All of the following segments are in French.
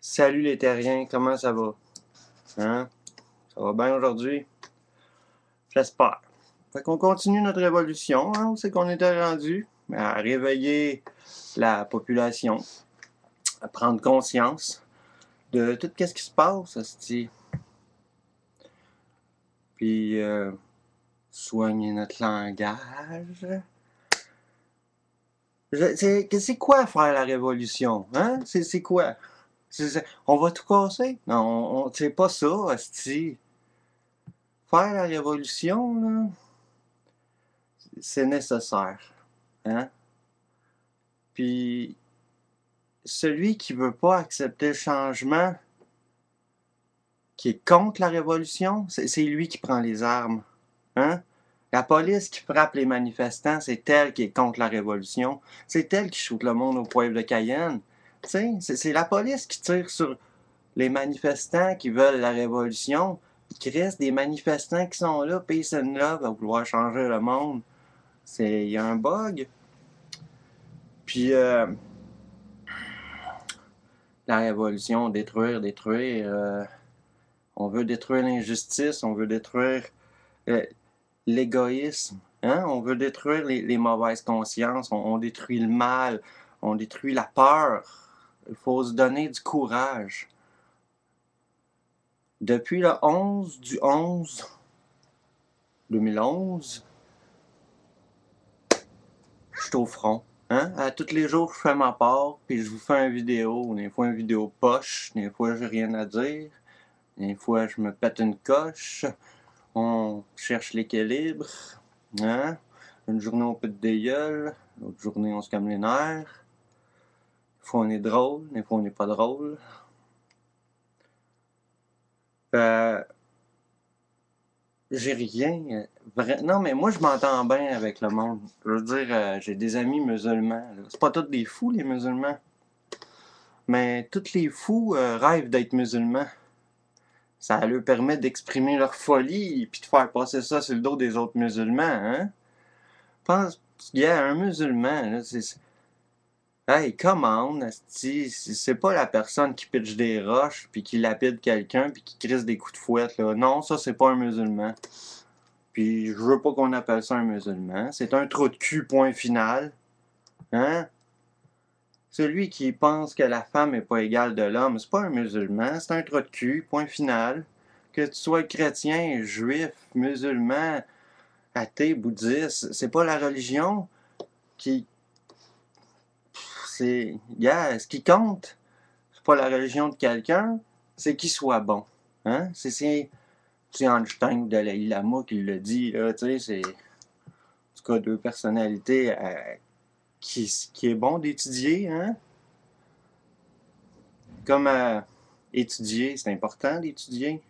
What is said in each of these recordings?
Salut les terriens, comment ça va? Hein? Ça va bien aujourd'hui? J'espère. Fait qu'on continue notre évolution, hein? Où c'est qu'on était rendu? À réveiller la population, à prendre conscience de tout ce qui se passe, asti. Puis soigner notre langage. C'est quoi faire la révolution? Hein? C'est quoi? On va tout casser? Non, c'est pas ça, asti. Faire la révolution, là, c'est nécessaire. Hein? Puis celui qui veut pas accepter le changement, qui est contre la révolution, c'est lui qui prend les armes. Hein? La police qui frappe les manifestants, c'est elle qui est contre la révolution. C'est elle qui shoot le monde au poivre de Cayenne. C'est la police qui tire sur les manifestants qui veulent la révolution. Qui reste des manifestants qui sont là, peace and love, à vouloir changer le monde. Il y a un bug. Puis la révolution, détruire. On veut détruire l'injustice, on veut détruire euh, l'égoïsme, hein? On veut détruire les mauvaises consciences, on détruit le mal, on détruit la peur. Il faut se donner du courage. Depuis le 11 du 11 2011, je suis au front. Hein? À tous les jours, je fais ma part, puis je vous fais une vidéo. Des fois, une vidéo poche, des fois, j'ai rien à dire. Des fois, je me pète une coche. On cherche l'équilibre. Hein? Une journée, on pète des gueules. L'autre journée, on se calme les nerfs. Des fois, on est drôle. Des fois, on n'est pas drôle. J'ai rien. Non, mais moi, je m'entends bien avec le monde. Je veux dire, j'ai des amis musulmans. C'est pas tous des fous, les musulmans. Mais tous les fous rêvent d'être musulmans. Ça leur permet d'exprimer leur folie et puis de faire passer ça sur le dos des autres musulmans. Hein? Pense qu'il y a un musulman, là, hey, come on, asti, c'est pas la personne qui pitche des roches, puis qui lapide quelqu'un, puis qui crisse des coups de fouette, là. Non, ça, c'est pas un musulman. Puis je veux pas qu'on appelle ça un musulman. C'est un trou de cul, point final. Hein? Celui qui pense que la femme est pas égale de l'homme, c'est pas un musulman, c'est un trou de cul, point final. Que tu sois chrétien, juif, musulman, athée, bouddhiste, c'est pas la religion qui... ce qui compte, c'est pas la religion de quelqu'un, c'est qu'il soit bon. Hein? C'est Einstein ou Dalai Lama qui le dit, là, tu sais, c'est en tout cas deux personnalités qui est bon d'étudier, hein? Comme étudier, c'est important d'étudier.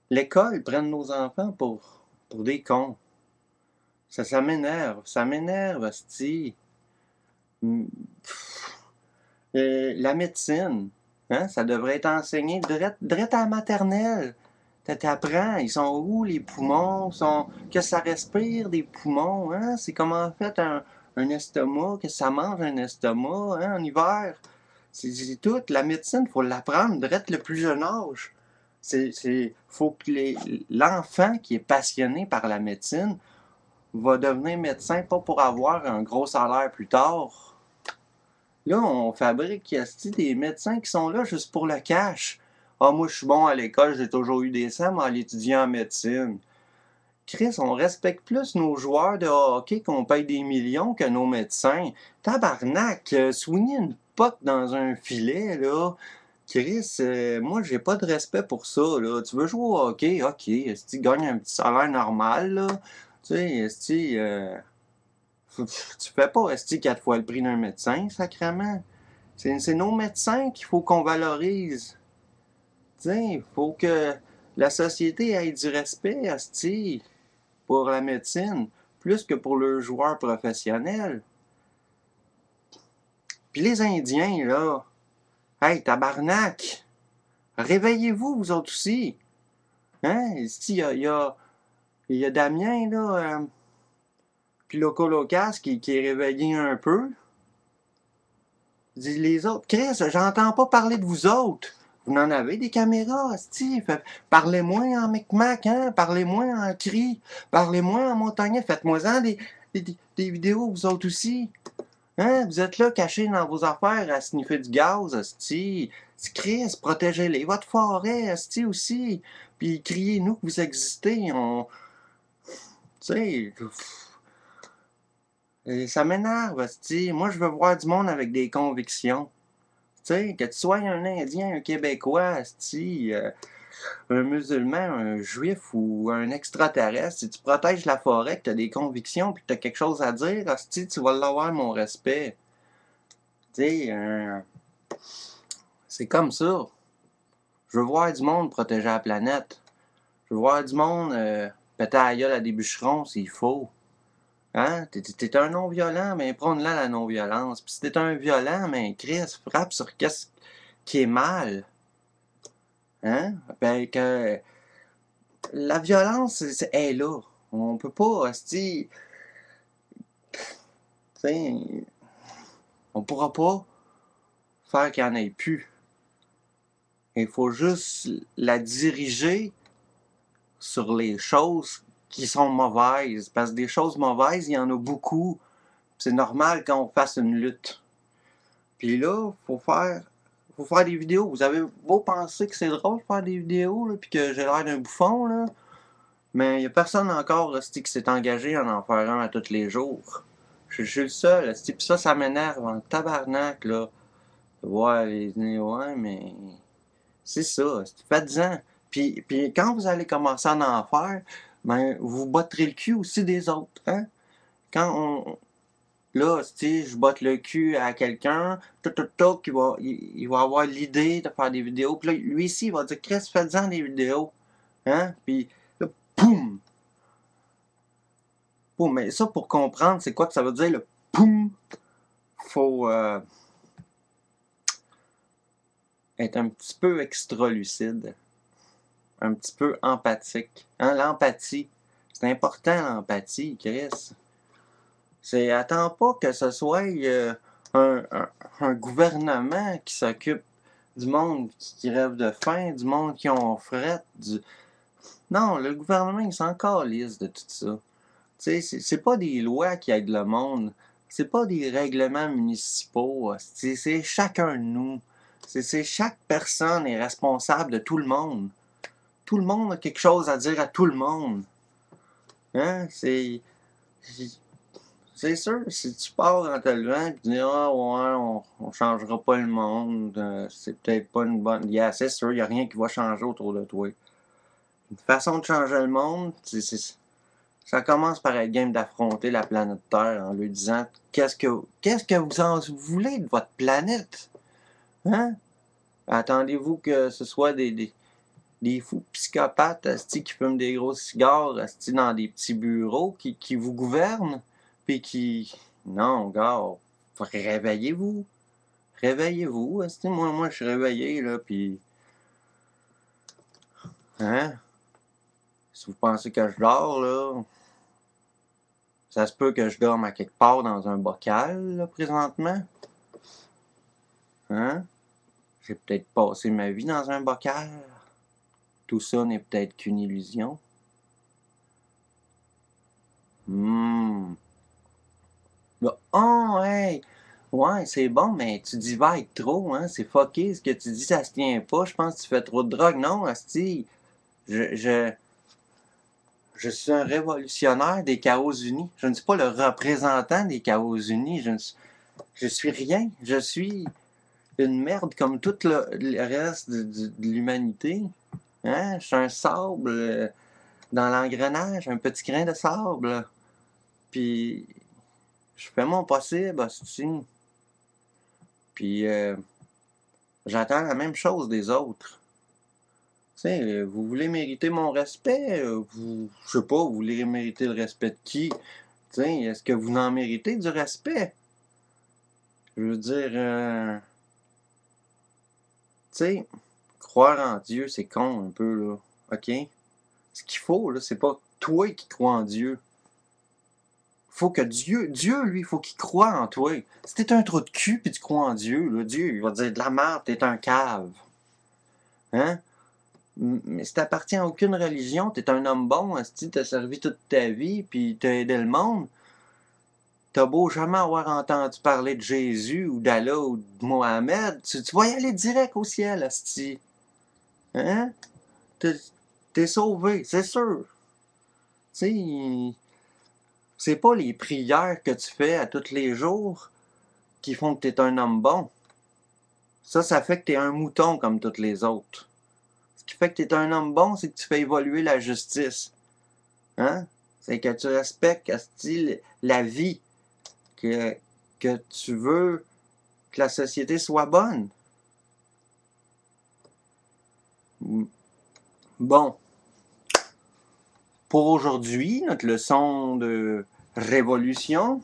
L'école prenne nos enfants pour des cons. Ça m'énerve, hostie. La médecine, hein, ça devrait être enseigné direct à la maternelle. T'apprends, ils sont où les poumons, que ça respire des poumons, hein? C'est comment fait un estomac, que ça mange un estomac, hein, en hiver. C'est tout, la médecine, faut l'apprendre direct le plus jeune âge. Faut que l'enfant qui est passionné par la médecine va devenir médecin, pas pour avoir un gros salaire plus tard. Là, on fabrique des médecins qui sont là juste pour le cash. Ah, moi, je suis bon à l'école, j'ai toujours eu des 100, mais à l'étudier en médecine. Chris, on respecte plus nos joueurs de hockey qu'on paye des millions que nos médecins. Tabarnak, soigner une pote dans un filet, là. Chris, moi, j'ai pas de respect pour ça, là. Tu veux jouer au hockey? Ok, si tu gagnes un petit salaire normal, là. Tu sais, si tu fais pas esti 4 fois le prix d'un médecin, sacrément. C'est nos médecins qu'il faut qu'on valorise. Il faut que la société ait du respect, esti, pour la médecine, plus que pour le joueur professionnel. Puis les Indiens, là, hey, tabarnak, réveillez-vous, vous autres aussi. Hein? Il y a Damien, là, puis Loco Locas qui est réveillé un peu. Dis, les autres, Chris, j'entends pas parler de vous autres. Vous en avez des caméras, hostie. Parlez-moi en micmac, hein? Parlez-moi en cri. Parlez-moi en montagnais. Faites-moi-en des vidéos, vous autres aussi. Hein? Vous êtes là, cachés dans vos affaires, à sniffer du gaz, hostie. Chris, protégez-les. Votre forêt, hostie, aussi. Puis criez-nous que vous existez. Tu sais... Et ça m'énerve, hostie. Moi, je veux voir du monde avec des convictions. Tu sais, que tu sois un Indien, un Québécois, asti, un musulman, un juif ou un extraterrestre, si tu protèges la forêt, que tu as des convictions puis que tu as quelque chose à dire, asti, tu vas l'avoir mon respect. Tu sais, c'est comme ça. Je veux voir du monde protéger la planète. Je veux voir du monde péter la gueule à des bûcherons s'il faut. Hein? T'es un non-violent, mais prône-la la non-violence. Puis si t'es un violent, mais Chris, frappe sur qu'est-ce qui est mal. Hein? Ben, que la violence, est là. On peut pas, hostie, t'sais, on pourra pas faire qu'il n'y en ait plus. Il faut juste la diriger sur les choses qui sont mauvaises. Parce que des choses mauvaises, il y en a beaucoup. C'est normal qu'on fasse une lutte. Puis là, faut faire des vidéos. Vous avez beau penser que c'est drôle de faire des vidéos, là, puis que j'ai l'air d'un bouffon, là, mais il n'y a personne encore qui s'est engagé à en faire un à tous les jours. Je suis le seul. Puis ça m'énerve en tabarnak, là. Ouais, ouais, mais c'est ça. Faites-en. Puis quand vous allez commencer à en faire, ben, vous botterez le cul aussi des autres. Hein? Quand là, je botte le cul à quelqu'un, il va avoir l'idée de faire des vidéos. Puis là, lui ici, il va dire, Chris, faites-en des vidéos. Hein? Puis là, poum! Poum! Mais ça, pour comprendre, c'est quoi que ça veut dire, le poum? Faut être un petit peu extra lucide, un petit peu empathique. Hein? L'empathie. C'est important, l'empathie, Chris. Attends pas que ce soit un gouvernement qui s'occupe du monde qui rêve de faim, du monde qui ont fret, Non, le gouvernement, il s'en calisse de tout ça. Tu sais, c'est pas des lois qui aident le monde. C'est pas des règlements municipaux. C'est chacun de nous. C'est chaque personne est responsable de tout le monde. Tout le monde a quelque chose à dire à tout le monde. Hein? C'est sûr, si tu pars en te levant et tu dis ah ouais, on changera pas le monde, c'est peut-être pas une bonne. Yeah, c'est sûr, il n'y a rien qui va changer autour de toi. Une façon de changer le monde, ça commence par être game d'affronter la planète Terre en lui disant qu'est-ce que vous en voulez de votre planète? Hein? Attendez-vous que ce soit des fous psychopathes asti, qui fument des gros cigares asti, dans des petits bureaux qui vous gouvernent? Puis qui. Non, gars, réveillez-vous. Réveillez-vous. Asti, moi, je suis réveillé, là, puis. Hein? Si vous pensez que je dors, là. Ça se peut que je dorme à quelque part dans un bocal, là, présentement. Hein? J'ai peut-être passé ma vie dans un bocal. Tout ça n'est peut-être qu'une illusion. Oh, hey! Ouais, c'est bon, mais tu divagues trop, hein? C'est fucké, ce que tu dis, ça se tient pas. Je pense que tu fais trop de drogue. Non, asti, je, je, je suis un révolutionnaire des Chaos Unis. Je ne suis pas le représentant des Chaos Unis. Je suis rien. Je suis une merde comme tout le reste de l'humanité. Hein? Je suis un sable dans l'engrenage, un petit grain de sable. Puis, je fais mon possible, asti. Puis, j'attends la même chose des autres. Tu sais, vous voulez mériter mon respect? Je sais pas, vous voulez mériter le respect de qui? Tu sais, est-ce que vous en méritez du respect? Je veux dire, tu sais, croire en Dieu, c'est con un peu, là. OK? Ce qu'il faut, là, c'est pas toi qui crois en Dieu. faut que Dieu, lui, il faut qu'il croie en toi. Si t'es un trou de cul puis tu crois en Dieu, là, Dieu, il va te dire de la merde, t'es un cave. Hein? Mais si t'appartiens à aucune religion, t'es un homme bon, si t'as servi toute ta vie puis t'as aidé le monde, t'as beau jamais avoir entendu parler de Jésus ou d'Allah ou de Mohamed, tu vas y aller direct au ciel, asti. Hein? T'es sauvé, c'est sûr. Tu sais, c'est pas les prières que tu fais à tous les jours qui font que t'es un homme bon. Ça fait que t'es un mouton comme tous les autres. Ce qui fait que t'es un homme bon, c'est que tu fais évoluer la justice. Hein? C'est que tu respectes asti, la vie, que, que tu veux que la société soit bonne. Bon, pour aujourd'hui, notre leçon de révolution,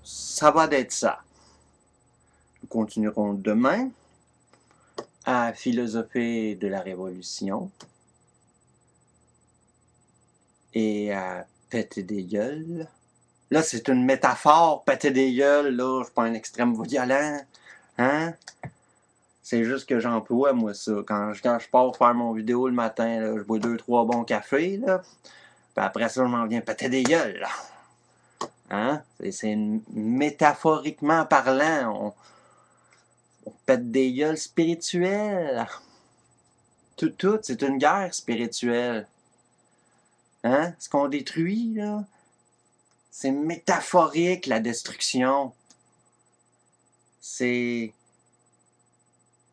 ça va d'être ça. Nous continuerons demain à philosopher de la révolution et à péter des gueules. Là, c'est une métaphore, péter des gueules, là, je suis pas un extrême violent, hein? C'est juste que j'emploie, moi, ça. Quand je pars faire mon vidéo le matin, là, je bois 2-3 bons cafés, là, puis après ça, je m'en viens péter des gueules, là. Hein? C'est métaphoriquement parlant, on pète des gueules spirituelles. Tout, c'est une guerre spirituelle. Hein? Ce qu'on détruit, là, c'est métaphorique, la destruction. C'est...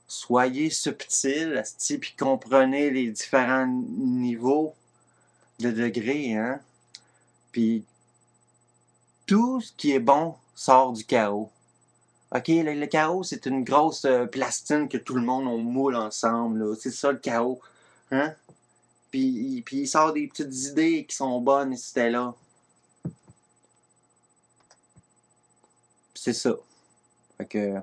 Soyez subtil, puis comprenez les différents niveaux de degrés, hein? Puis tout ce qui est bon sort du chaos. OK, le chaos, c'est une grosse plastine que tout le monde on moule ensemble, là. C'est ça le chaos, hein? Puis il sort des petites idées qui sont bonnes et c'était là. C'est ça. Fait que...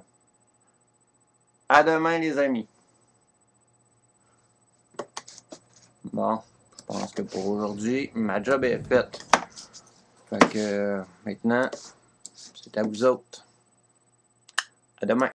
À demain, les amis. Bon, je pense que pour aujourd'hui, ma job est faite. Fait que maintenant, c'est à vous autres. À demain.